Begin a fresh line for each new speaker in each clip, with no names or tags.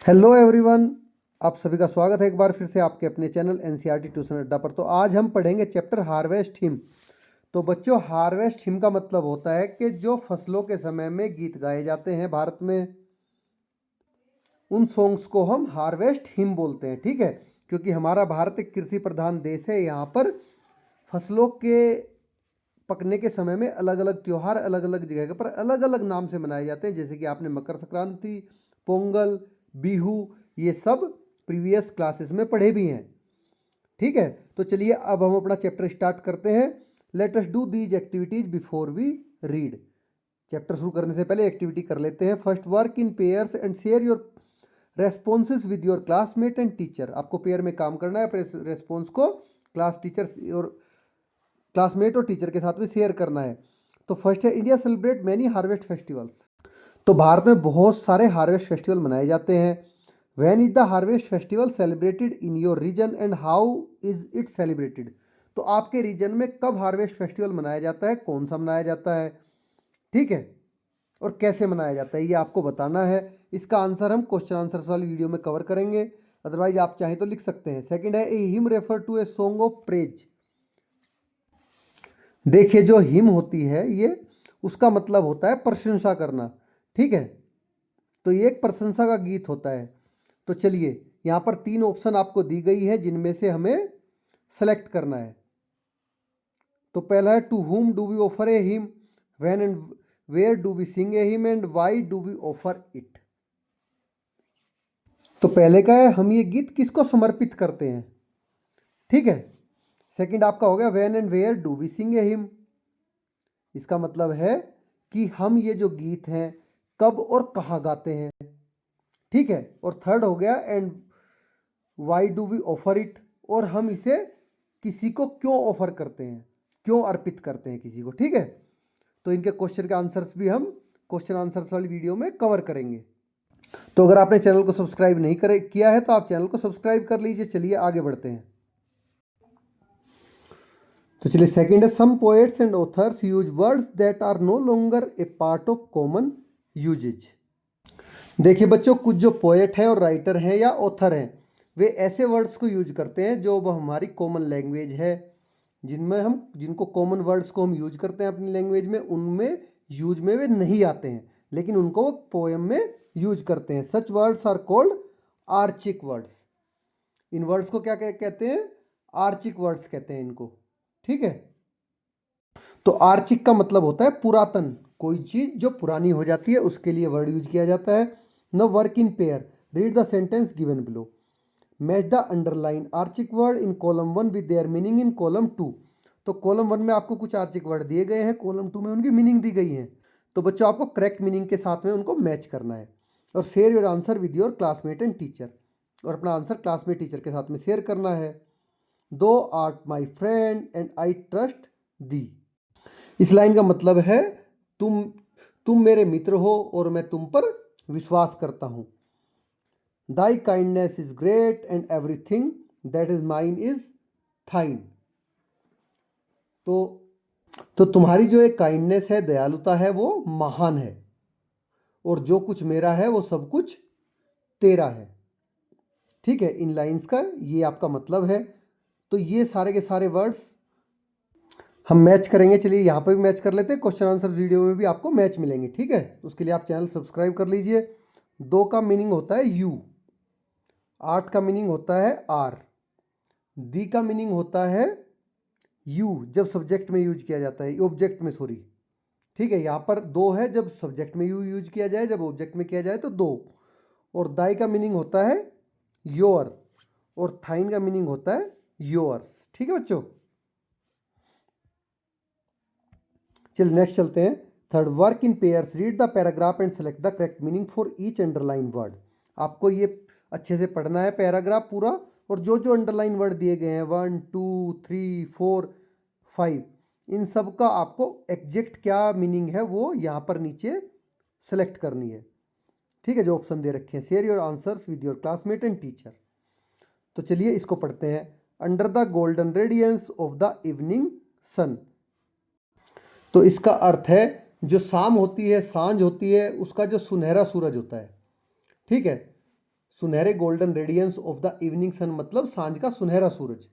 Hello everyone, आप सभी का स्वागत है एक बार फिर से आपके अपने चैनल एनसीईआरटी ट्यूशन अड्डा पर। तो आज हम पढ़ेंगे चैप्टर हार्वेस्ट हिम। तो बच्चों, हार्वेस्ट हिम का मतलब होता है कि जो फसलों के समय में गीत गाए जाते हैं भारत में, उन सॉन्ग्स को हम हार्वेस्ट हिम बोलते हैं। ठीक है, क्योंकि हमारा भारत एक कृषि प्रधान देश है। यहाँ पर फसलों के पकने के समय में अलग अलग त्यौहार अलग अलग जगह पर अलग अलग नाम से मनाए जाते हैं। जैसे कि आपने मकर संक्रांति, पोंगल, बिहू, ये सब प्रीवियस क्लासेस में पढ़े भी हैं। ठीक है, तो चलिए अब हम अपना चैप्टर स्टार्ट करते हैं। Let us do these activities before we read. Chapter शुरू करने से पहले एक्टिविटी कर लेते हैं। First, work in pairs and share your responses with your classmate and teacher. आपको पेयर में काम करना है, अपने रेस्पॉन्स को क्लास टीचर और क्लासमेट और टीचर के साथ में शेयर करना है। तो फर्स्ट है, India celebrate many harvest festivals. तो भारत में बहुत सारे हार्वेस्ट फेस्टिवल मनाए जाते हैं। When is the harvest festival celebrated in your region and how is it celebrated. तो आपके रीजन में कब हार्वेस्ट फेस्टिवल मनाया जाता है, कौन सा मनाया जाता है, ठीक है, और कैसे मनाया जाता है, ये आपको बताना है। इसका आंसर हम क्वेश्चन आंसर्स वाली वीडियो में कवर करेंगे, अदरवाइज आप चाहें तो लिख सकते हैं। सेकंड है, a hymn refer to a song of praise. देखिए, जो हिम होती है ये उसका मतलब होता है प्रशंसा करना। ठीक है, तो ये एक प्रशंसा का गीत होता है। तो चलिए, यहाँ पर 3 ऑप्शन आपको दी गई है जिनमें से हमें सेलेक्ट करना है। तो पहला है, to whom do we offer a hymn, when and where do we sing a hymn and why do we offer it. तो पहले का है, हम ये गीत किसको समर्पित करते हैं। ठीक है, सेकंड आपका हो गया, when and where do we sing a hymn. इसका मतलब है कि हम ये जो गीत हैं कब और कहाँ गाते हैं। ठीक है, और थर्ड हो गया, and why do we offer it, और हम इसे किसी को क्यों ऑफर करते हैं, क्यों अर्पित करते हैं किसी को। ठीक है, तो इनके क्वेश्चन के आंसर्स भी हम क्वेश्चन आंसर्स वाली वीडियो में कवर करेंगे। तो अगर आपने चैनल को सब्सक्राइब नहीं किया है तो आप चैनल को सब्सक्राइब कर लीजिए। चलिए आगे बढ़ते हैं। तो चलिए, सेकंड है, some poets and authors use words that are no longer a part of common usage. देखिए बच्चों, कुछ जो पोएट हैं और राइटर हैं या ऑथर हैं, वे ऐसे वर्ड्स को यूज करते हैं जो अब हमारी कॉमन लैंग्वेज है, जिनको कॉमन वर्ड्स को हम यूज करते हैं अपनी लैंग्वेज में, उनमें यूज में वे नहीं आते हैं, लेकिन उनको वो पोएम में यूज करते हैं। Such words are called archaic words. इन वर्ड्स को क्या कहते हैं, आर्चिक वर्ड्स कहते हैं इनको। ठीक है, तो आर्चिक का मतलब होता है पुरातन, कोई चीज जो पुरानी हो जाती है उसके लिए वर्ड यूज किया जाता है। Now work in pair, read the sentence given below, match the underline archaic word in column 1 with their meaning in column 2। तो कॉलम 1 में आपको कुछ आर्चिक वर्ड दिए गए हैं, कॉलम 2 में उनकी मीनिंग दी गई है। तो बच्चों, आपको करेक्ट मीनिंग के साथ में उनको मैच करना है। और share your answer with your classmate and teacher, और अपना आंसर क्लासमेट टीचर के साथ में शेयर करना है। Thou art my friend and I trust thee. इस लाइन का मतलब है, तुम मेरे मित्र हो और मैं तुम पर विश्वास करता हूं। Thy kindness is great and everything that is mine is thine. तो तुम्हारी जो एक काइंडनेस है, दयालुता है, वो महान है, और जो कुछ मेरा है वो सब कुछ तेरा है। ठीक है, इन लाइंस का ये आपका मतलब है। तो ये सारे के सारे वर्ड्स हम मैच करेंगे। चलिए यहाँ पर भी मैच कर लेते हैं, क्वेश्चन आंसर वीडियो में भी आपको मैच मिलेंगे। ठीक है, उसके लिए आप चैनल सब्सक्राइब कर लीजिए। 2 का मीनिंग होता है यू, 8 का मीनिंग होता है आर, दी का मीनिंग होता है यू जब सब्जेक्ट में यूज किया जाता है, ऑब्जेक्ट में, सॉरी। ठीक है, यहाँ पर 2 है जब सब्जेक्ट में यू यूज किया जाए, जब ऑब्जेक्ट में किया जाए तो 2। और दाई का मीनिंग होता है योर, और थाइन का मीनिंग होता है योर्स। ठीक है बच्चों, चलिए नेक्स्ट चलते हैं। Third, work in pairs, read the paragraph and select the correct meaning for each underline word. आपको ये अच्छे से पढ़ना है पैराग्राफ पूरा, और जो जो अंडरलाइन वर्ड दिए गए हैं 1 2 3 4 5, इन सब का आपको एग्जैक्ट क्या मीनिंग है वो यहाँ पर नीचे सेलेक्ट करनी है। ठीक है, जो ऑप्शन दे रखे हैं, share your answers with your classmate and teacher. तो चलिए इसको पढ़ते हैं। Under the golden radiance of the evening sun. तो इसका अर्थ है, जो शाम होती है, सांझ होती है, उसका जो सुनहरा सूरज होता है। ठीक है, सुनहरे golden radiance of the evening sun मतलब सांझ का सुनहरा सूरज।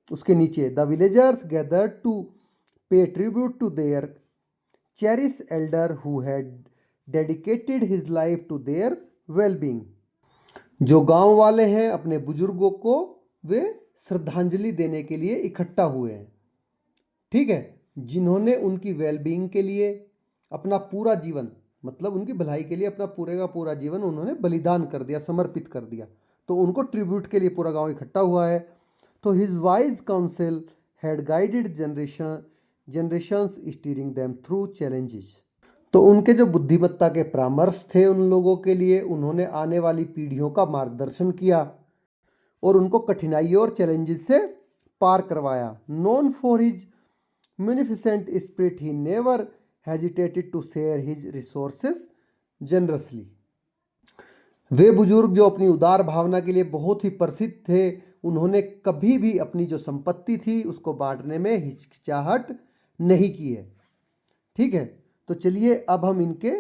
उसके नीचे the villagers gather to pay tribute to their cherish elder who had dedicated his life to their wellbeing. जो गांव वाले हैं अपने बुजुर्गों को वे श्रद्धांजलि देने के लिए इकट्ठा हुए हैं, ठीक है, जिन्होंने उनकी वेलबींग के लिए अपना पूरा जीवन मतलब उनकी भलाई के लिए अपना पूरे का पूरा जीवन उन्होंने बलिदान कर दिया, समर्पित कर दिया। तो उनको ट्रिब्यूट के लिए पूरा गांव इकट्ठा हुआ है। तो his wise council had guided generations steering them through challenges. तो उनके जो बुद्धिमत्ता के परामर्श थे उन लोगों के लिए, उन्होंने आने वाली पीढ़ियों का मार्गदर्शन किया और उनको कठिनाइयों और चैलेंजेस से पार करवाया। Known for his munificent spirit he never hesitated to share his resources generously. वे बुजुर्ग जो अपनी उदार भावना के लिए बहुत ही प्रसिद्ध थे, उन्होंने कभी भी अपनी जो संपत्ति थी उसको बांटने में हिचकिचाहट नहीं की है, ठीक है। तो चलिए अब हम इनके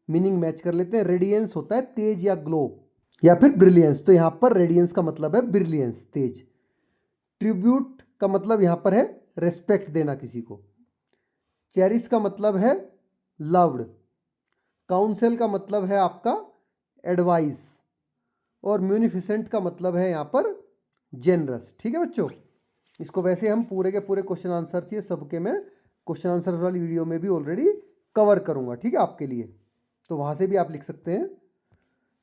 मीनिंग मैच कर लेते हैं। रेडियंस होता है तेज या ग्लो या फिर ब्रिलियंस, तो यहाँ पर रेडियंस का मतलब है ब्रिलियंस, तेज। ट्रिब्यूट का मतलब यहाँ पर है रेस्पेक्ट देना किसी को। चेरिश का मतलब है लव्ड। काउंसिल का मतलब है आपका एडवाइस। और म्यूनिफिसेंट का मतलब है यहाँ पर जेनरस, ठीक है बच्चों। इसको वैसे हम पूरे के पूरे क्वेश्चन आंसर ये सबके मैं क्वेश्चन आंसर वाली वीडियो में भी ऑलरेडी कवर करूँगा, ठीक है आपके लिए, तो वहाँ से भी आप लिख सकते हैं।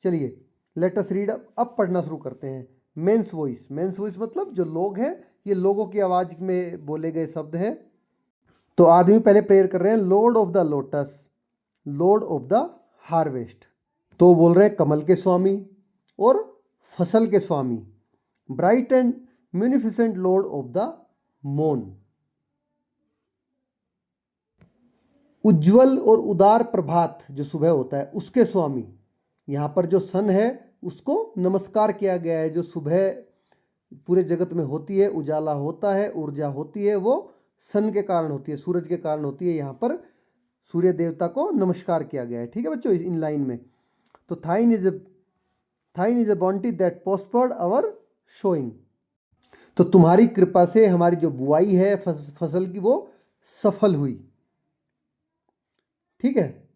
चलिए लेट अस रीड। अब पढ़ना शुरू करते हैं। Mains voice. मेंस वॉइस मतलब जो लोग हैं, ये लोगों की आवाज़ में बोले गए शब्द हैं। तो आदमी पहले प्रेयर कर रहे हैं, Lord of the lotus, Lord of the harvest. तो बोल रहे हैं कमल के स्वामी और फसल के स्वामी, bright and munificent lord of the moon. उज्जवल और उदार प्रभात जो सुबह होता है उसके स्वामी। यहाँ पर जो सन है उसको नमस्कार किया गया है। जो सुबह पूरे जगत में होती है, उजाला होता है, ऊर्जा होती है, वो सन के कारण होती है, सूरज के कारण होती है। यहाँ पर सूर्य देवता को नमस्कार किया गया है, ठीक है बच्चों, इन लाइन में। तो thine is a bounty that prospered our sowing. तो तुम्हारी कृपा से हमारी जो बुआई है फसल की वो सफल हुई, ठीक है।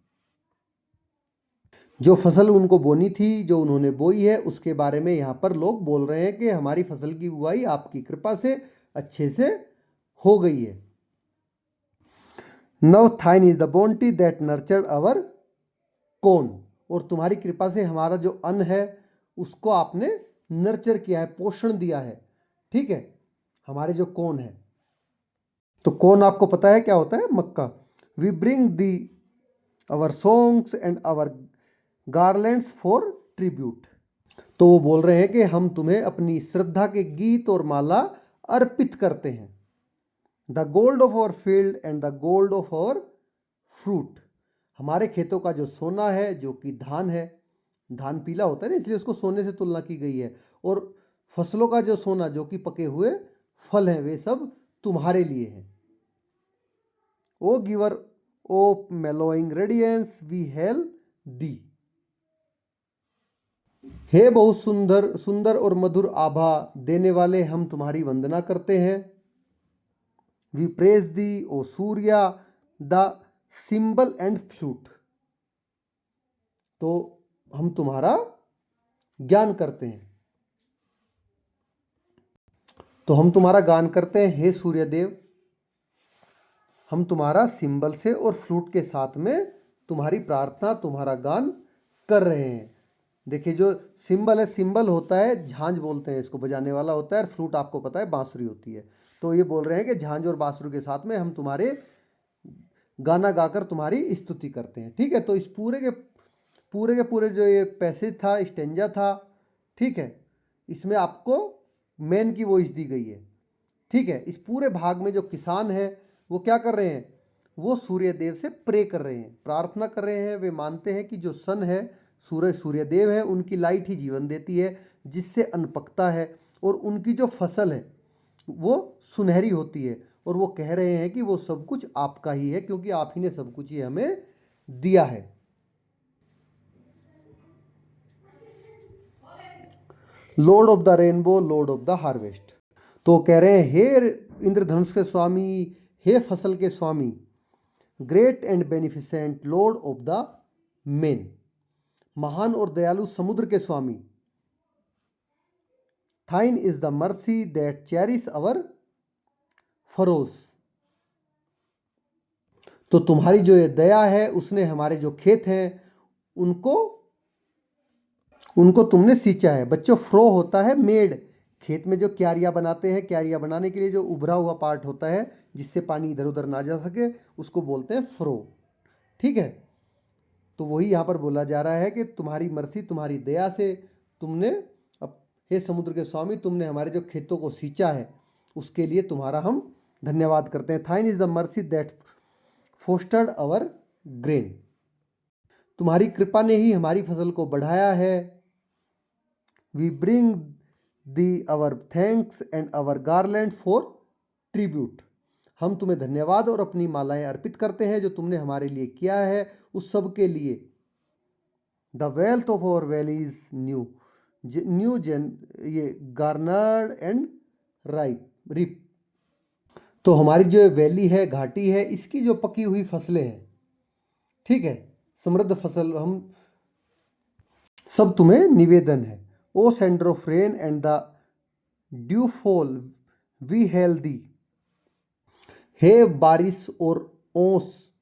जो फसल उनको बोनी थी, जो उन्होंने बोई है, उसके बारे में यहाँ पर लोग बोल रहे हैं कि हमारी फसल की बुआई आपकी कृपा से अच्छे से हो गई है। Now thine is the bounty that nurtured our corn. और तुम्हारी कृपा से हमारा जो अन्न है उसको आपने नर्चर किया है, पोषण दिया है, ठीक है, हमारे जो कॉर्न है। तो कॉर्न आपको पता है क्या होता है, मक्का। We bring thee our songs and our garlands for tribute. तो वो बोल रहे हैं कि हम तुम्हें अपनी श्रद्धा के गीत और माला अर्पित करते हैं। The gold of our field and the gold of our fruit. हमारे खेतों का जो सोना है, जो कि धान है, धान पीला होता है ना, इसलिए उसको सोने से तुलना की गई है। और फसलों का जो सोना, जो कि पके हुए फल हैं, वे सब तुम्हारे लिए हैं। O giver of mellowing radiance we hail thee. हे बहुत सुंदर सुंदर और मधुर आभा देने वाले, हम तुम्हारी वंदना करते हैं। We praise thee O Surya the cymbal and flute. तो हम तुम्हारा ज्ञान करते हैं, तो हम तुम्हारा गान करते हैं हे सूर्यदेव। हम तुम्हारा सिंबल से और फ्लूट के साथ में तुम्हारी प्रार्थना, तुम्हारा गान कर रहे हैं। देखिए जो सिंबल है, सिंबल होता है झांझ बोलते हैं इसको, बजाने वाला होता है, और फ्लूट आपको पता है बांसुरी होती है। तो ये बोल रहे हैं कि झांझ और बांसुरी के साथ में हम तुम्हारे गाना गाकर तुम्हारी स्तुति करते हैं, ठीक है। तो इस पूरे के पूरे जो ये पैसेज था, स्टेंजा था, ठीक है, इसमें आपको मैन की वॉइस दी गई है, ठीक है। इस पूरे भाग में जो किसान है वो क्या कर रहे हैं, वो सूर्य देव से प्रे कर रहे हैं, प्रार्थना कर रहे हैं। वे मानते हैं कि जो सन है, सूर्यदेव है, उनकी लाइट ही जीवन देती है, जिससे अन्न पकता है और उनकी जो फसल है वो सुनहरी होती है। और वो कह रहे हैं कि वो सब कुछ आपका ही है, क्योंकि आप ही ने सब कुछ ही हमें दिया है। Lord of the rainbow, Lord of the harvest. तो कह रहे हैं हे इंद्रधनुष के स्वामी, हे फसल के स्वामी, great and beneficent lord of the main, महान और दयालु समुद्र के स्वामी, thine is the mercy that cherish our furrows. तो तुम्हारी जो ये दया है उसने हमारे जो खेत हैं उनको तुमने सींचा है। बच्चों, फ्रो होता है मेड, खेत में जो क्यारियाँ बनाते हैं, क्यारियाँ बनाने के लिए जो उभरा हुआ पार्ट होता है जिससे पानी इधर उधर ना जा सके, उसको बोलते हैं फ्रो। ठीक है, तो वही यहाँ पर बोला जा रहा है कि तुम्हारी मर्सी, तुम्हारी दया से तुमने, अब हे समुद्र के स्वामी, तुमने हमारे जो खेतों को सींचा है उसके लिए तुम्हारा हम धन्यवाद करते हैं। Thine is the mercy that fostered our grain, तुम्हारी कृपा ने ही हमारी फसल को बढ़ाया है। We bring thee our thanks and our garland for tribute, हम तुम्हें धन्यवाद और अपनी मालाएं अर्पित करते हैं जो तुमने हमारे लिए किया है उस सब के लिए। The wealth of our valleys new ये गार्नर्ड एंड रिप, तो हमारी जो वैली है, घाटी है, इसकी जो पकी हुई फसलें हैं, ठीक है, समृद्ध फसल, हम सब तुम्हें निवेदन है। O sender of rain and the dew fall we hail thee, हे बारिश और ओस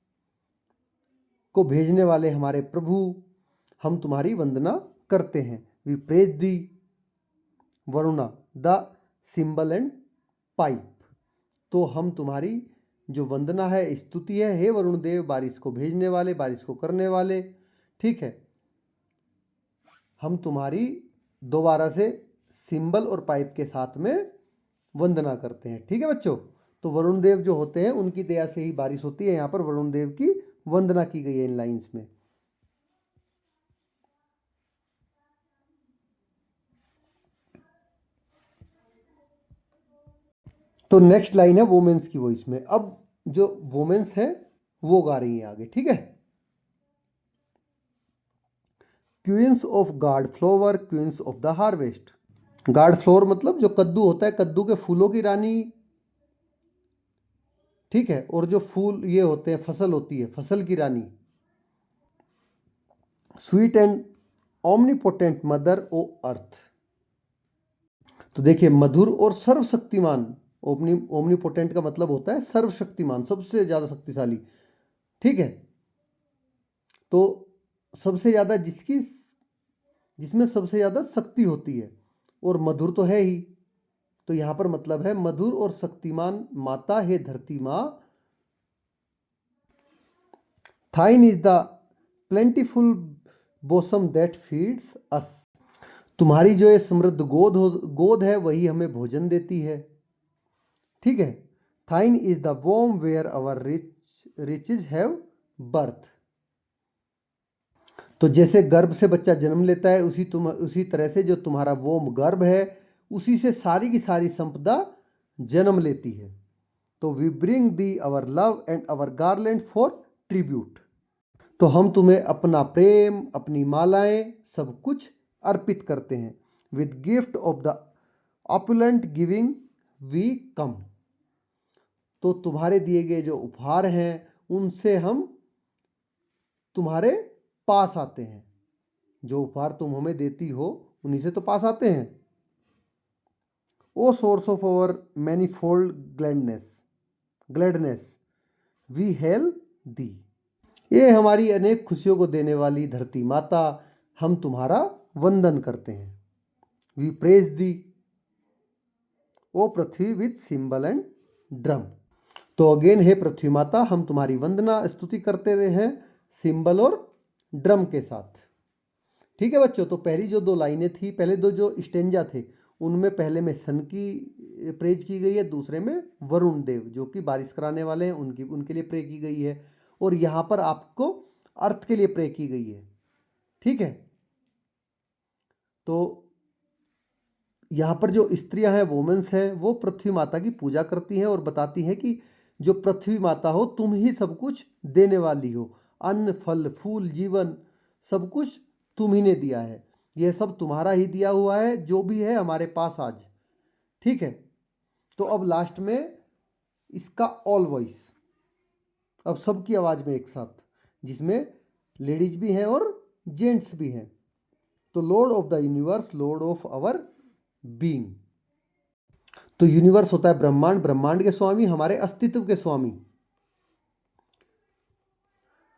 को भेजने वाले हमारे प्रभु, हम तुम्हारी वंदना करते हैं। We praise thee Varuna the cymbal and pipe, तो हम तुम्हारी जो वंदना है, स्तुति है, हे वरुण देव, बारिश को भेजने वाले, बारिश को करने वाले। ठीक है, हम तुम्हारी दोबारा से सिंबल और पाइप के साथ में वंदना करते हैं। ठीक है बच्चों, तो वरुण देव जो होते हैं उनकी दया से ही बारिश होती है। यहाँ पर वरुण देव की वंदना की गई है इन लाइंस में। तो नेक्स्ट लाइन है वोमेन्स की वॉइस में। अब जो वोमेन्स हैं वो गा रही हैं आगे। ठीक है, queens of gourd flower, queens of the harvest. Gourd flower मतलब जो कद्दू होता है, कद्दू के फूलों की रानी। ठीक है, और जो फूल ये होते हैं, फसल होती है, फसल की रानी। स्वीट एंड ओमनीपोटेंट मदर ओ अर्थ, तो देखिए मधुर और सर्वशक्तिमान। ओमनीपोटेंट का मतलब होता है सर्वशक्तिमान, सबसे ज्यादा शक्तिशाली। ठीक है, तो सबसे ज्यादा जिसमें सबसे ज्यादा शक्ति होती है, और मधुर तो है ही, तो यहां पर मतलब है मधुर और शक्तिमान माता है धरती माँ। Thine is the plentiful bosom that feeds us, तुम्हारी जो ये समृद्ध गोद है वही हमें भोजन देती है। ठीक है, thine is the womb where our riches have birth, तो जैसे गर्भ से बच्चा जन्म लेता है उसी तरह से जो तुम्हारा वोम गर्भ है उसी से सारी की सारी संपदा जन्म लेती है। तो we bring thee our love and our garland for tribute, तो हम तुम्हें अपना प्रेम, अपनी मालाएं, सब कुछ अर्पित करते हैं। With gift of the opulent giving we come, तो तुम्हारे दिए गए जो उपहार हैं उनसे हम तुम्हारे पास आते हैं। जो उपहार तुम हमें देती हो उन्हीं से तो पास आते हैं। O source of our manifold gladness we hail thee, ये हमारी अनेक खुशियों को देने वाली धरती माता, हम तुम्हारा वंदन करते हैं। We praise thee O Prithvi with cymbal and drum, तो अगेन हे पृथ्वी माता, हम तुम्हारी वंदना स्तुति करते रहे हैं सिंबल और ड्रम के साथ। ठीक है बच्चों, तो पहली जो दो लाइनें थी, पहले दो जो स्टेंजा थे, उनमें पहले में सन की प्रेज की गई है, दूसरे में वरुण देव जो कि बारिश कराने वाले हैं उनके लिए प्रे की गई है, और यहाँ पर आपको अर्थ के लिए प्रे की गई है। ठीक है, तो यहाँ पर जो स्त्रियां हैं, वोमेन्स हैं, वो पृथ्वी माता की पूजा करती हैं और बताती हैं कि जो पृथ्वी माता हो तुम ही सब कुछ देने वाली हो, अन्न फल फूल जीवन सब कुछ तुम ही ने दिया है। ये सब तुम्हारा ही दिया हुआ है जो भी है हमारे पास आज, ठीक है। तो अब लास्ट में इसका ऑल वॉइस, अब सबकी आवाज़ में एक साथ, जिसमें लेडीज भी हैं और जेंट्स भी हैं। तो lord of the universe, lord of our being. तो यूनिवर्स होता है ब्रह्मांड, ब्रह्मांड के स्वामी, हमारे अस्तित्व के स्वामी।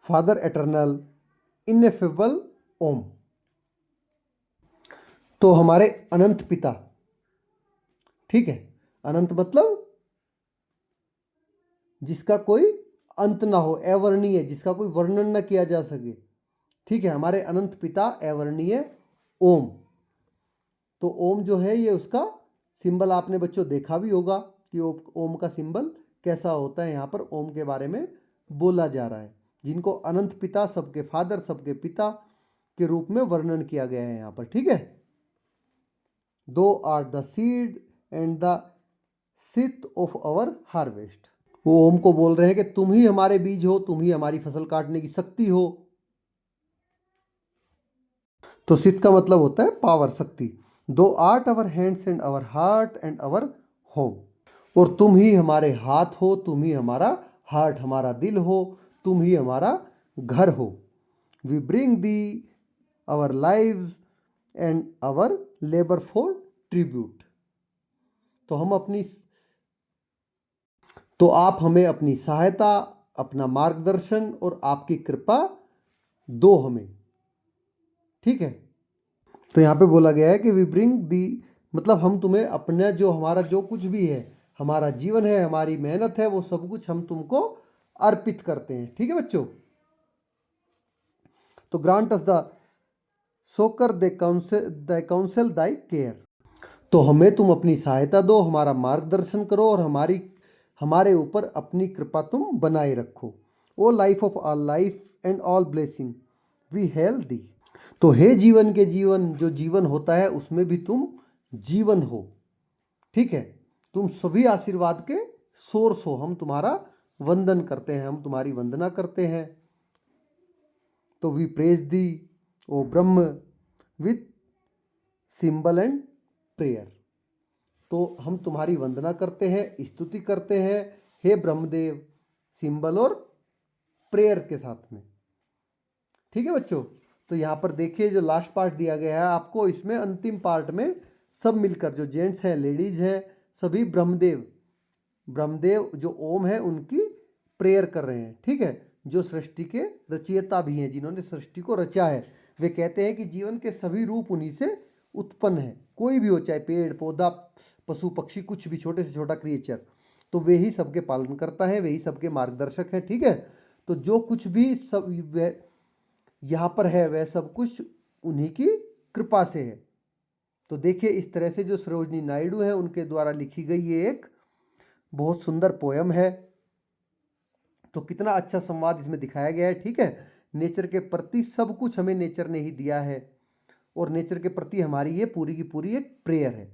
Father eternal, ineffable, Om. तो हमारे अनंत पिता, ठीक है। अनंत मतलब जिसका कोई अंत ना हो, अवर्णीय, जिसका कोई वर्णन न किया जा सके, ठीक है। हमारे अनंत पिता अवर्णीय ओम। तो ओम जो है ये उसका सिंबल आपने बच्चों देखा भी होगा कि ओम का सिंबल कैसा होता है। यहाँ पर ओम के बारे में बोला जा रहा है, जिनको अनंत पिता, सबके फादर, सबके पिता के रूप में वर्णन किया गया है यहाँ पर, ठीक है। Thou art the seed and the scythe of our harvest. वो ओम को बोल रहे हैं कि तुम ही हमारे बीज हो, तुम ही हमारी फसल काटने की शक्ति हो। तो सिथ का मतलब होता है पावर, शक्ति। दो art our hands and our heart and our home. और तुम ही हमारे हाथ हो, तुम ही हमारा हार्ट, हमारा दिल हो, तुम ही हमारा घर हो। We bring thee our lives and our labour for tribute. तो हम अपनी, तो आप हमें अपनी सहायता, अपना मार्गदर्शन और आपकी कृपा दो हमें, ठीक है। तो यहाँ पे बोला गया है कि वी ब्रिंग दी, मतलब हम तुम्हें अपना जो, हमारा जो कुछ भी है, हमारा जीवन है, हमारी मेहनत है, वो सब कुछ हम तुमको अर्पित करते हैं, ठीक है बच्चों। तो ग्रांट अस द सोकर दे काउंसिल दाई केयर। तो हमें तुम अपनी सहायता दो, हमारा मार्गदर्शन करो और हमारे ऊपर अपनी कृपा तुम बनाए रखो। O life of all life and all blessing we hail thee. तो हे जीवन के जीवन, जो जीवन होता है उसमें भी तुम जीवन हो, ठीक है। तुम सभी आशीर्वाद के सोर्स हो, हम तुम्हारा वंदन करते हैं, हम तुम्हारी वंदना करते हैं। तो we praise thee O Brahma with symbol and prayer. तो हम तुम्हारी वंदना करते हैं, स्तुति करते हैं, हे ब्रह्मदेव, सिंबल और प्रेयर के साथ में, ठीक है बच्चों। तो यहाँ पर देखिए जो लास्ट पार्ट दिया गया है आपको, इसमें अंतिम पार्ट में सब मिलकर, जो जेंट्स हैं, लेडीज हैं, सभी ब्रह्मदेव जो ओम है उनकी प्रेयर कर रहे हैं, ठीक है। जो सृष्टि के रचयिता भी हैं, जिन्होंने सृष्टि को रचा है, वे कहते हैं कि जीवन के सभी रूप उन्हीं से उत्पन्न है। कोई भी हो, चाहे पेड़ पौधा, पशु पक्षी, कुछ भी, छोटे से छोटा क्रिएचर, तो वे ही सबके पालन करता है, वे ही सबके मार्गदर्शक हैं, ठीक है। तो जो कुछ भी सब यहाँ पर है वह सब कुछ उन्हीं की कृपा से है। तो देखिए इस तरह से जो सरोजनी नायडू है उनके द्वारा लिखी गई ये एक बहुत सुंदर पोयम है। तो कितना अच्छा संवाद इसमें दिखाया गया है, ठीक है। नेचर के प्रति सब कुछ हमें नेचर ने ही दिया है, और नेचर के प्रति हमारी ये पूरी की पूरी एक प्रेयर है।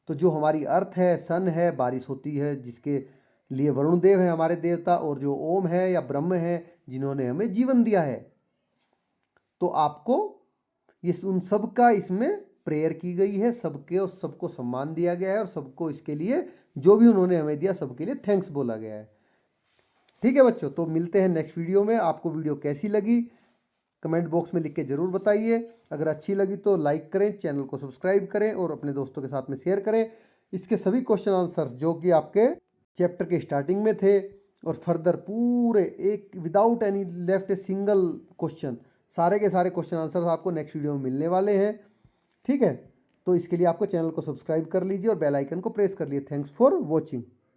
तो जो हमारी अर्थ है, सन है, बारिश होती है, जिसके लिए वरुण देव है हमारे देवता, और जो ओम है या ब्रह्म है जिन्होंने हमें जीवन दिया है। तो आपको ये उन सब का इसमें प्रेयर की गई है, सबके और सबको सम्मान दिया गया है, और सबको इसके लिए जो भी उन्होंने हमें दिया सबके लिए थैंक्स बोला गया है, ठीक है बच्चों। तो मिलते हैं नेक्स्ट वीडियो में। आपको वीडियो कैसी लगी कमेंट बॉक्स में लिख के ज़रूर बताइए। अगर अच्छी लगी तो लाइक करें, चैनल को सब्सक्राइब करें और अपने दोस्तों के साथ में शेयर करें। इसके सभी क्वेश्चन आंसर जो कि आपके चैप्टर के स्टार्टिंग में थे और फर्दर पूरे एक without any left a single question, सारे के सारे क्वेश्चन आंसर आपको नेक्स्ट वीडियो में मिलने वाले हैं, ठीक है। तो इसके लिए आपको चैनल को सब्सक्राइब कर लीजिए और बेल आइकन को प्रेस कर लिए। Thanks for watching.